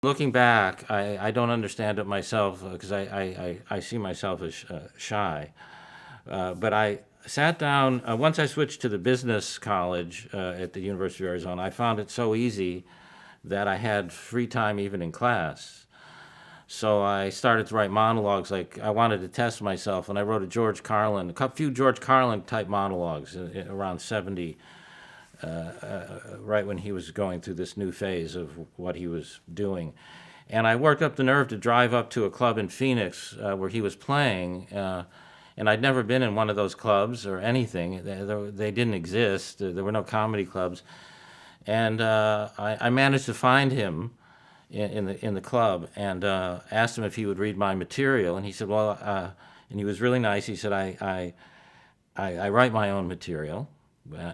Looking back, I don't understand it myself because I see myself as shy. But I sat down, once I switched to the business college at the University of Arizona, I found it so easy that I had free time even in class. So I started to write monologues, like I wanted to test myself, and I wrote a few George Carlin type monologues around 70, right when he was going through this new phase of what he was doing. And I worked up the nerve to drive up to a club in Phoenix where he was playing, and I'd never been in one of those clubs or anything. They didn't exist. There were no comedy clubs. And I managed to find him in the club and asked him if he would read my material. And he said, well, and he was really nice. He said, I write my own material.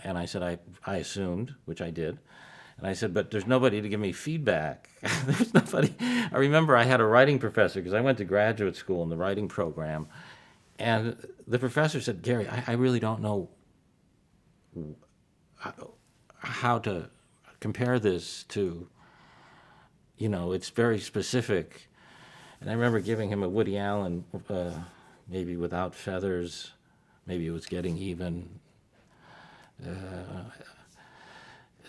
And I said, I assumed, which I did. And I said, but there's nobody to give me feedback. There's nobody. I remember I had a writing professor, because I went to graduate school in the writing program. And the professor said, Garry, I really don't know how to compare this to, it's very specific. And I remember giving him a Woody Allen, maybe without feathers, maybe it was getting even.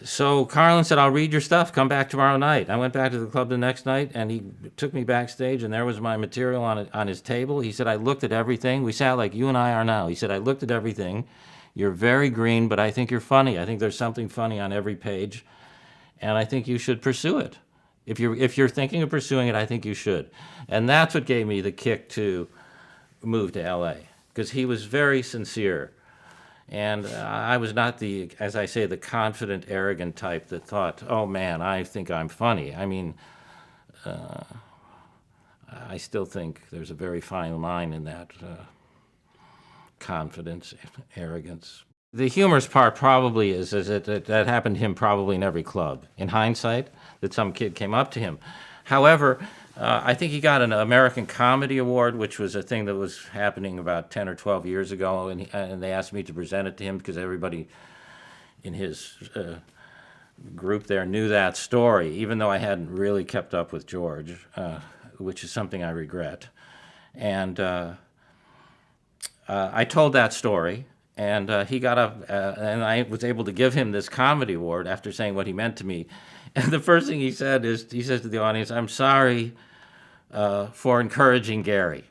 So Carlin said, I'll read your stuff, come back tomorrow night. I went back to the club the next night, and he took me backstage, and there was my material on his table. He said, I looked at everything. We sat like you and I are now. He said, I looked at everything. You're very green, but I think you're funny. I think there's something funny on every page, and I think you should pursue it. If you're thinking of pursuing it, I think you should. And that's what gave me the kick to move to L.A., because he was very sincere. And I was not as I say, the confident, arrogant type that thought, oh man, I think I'm funny. I mean, I still think there's a very fine line in that confidence, arrogance. The humorous part probably is that happened to him probably in every club. In hindsight, that some kid came up to him. However, I think he got an American Comedy Award, which was a thing that was happening about 10 or 12 years ago, and they asked me to present it to him because everybody in his group there knew that story, even though I hadn't really kept up with George, which is something I regret. And I told that story, and he got up, and I was able to give him this comedy award after saying what he meant to me. And the first thing he said is, he says to the audience, I'm sorry for encouraging Garry.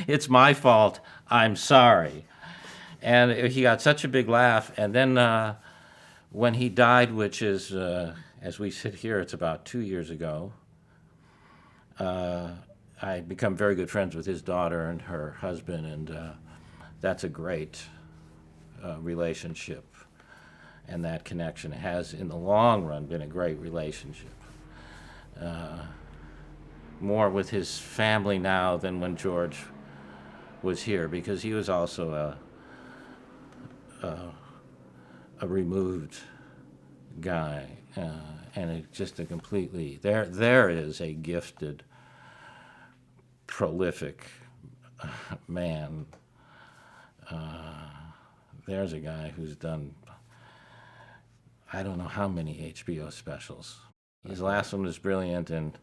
It's my fault. I'm sorry. And he got such a big laugh. And then when he died, which is, as we sit here, it's about 2 years ago, I become very good friends with his daughter and her husband, and that's a great relationship. And that connection has, in the long run, been a great relationship. More with his family now than when George was here, because he was also a removed guy, and just a completely, there is a gifted, prolific man. There's a guy who's done, I don't know how many HBO specials. His last one was brilliant, and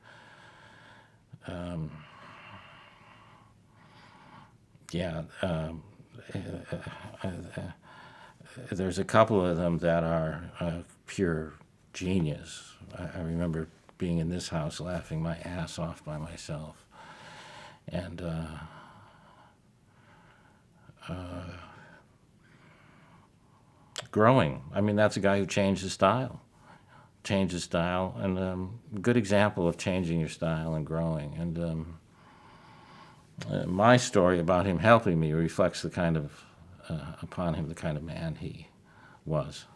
there's a couple of them that are pure genius. I remember being in this house laughing my ass off by myself. And growing. I mean, that's a guy who changed his style. And good example of changing your style and growing. And my story about him helping me reflects the kind of, upon him, the kind of man he was.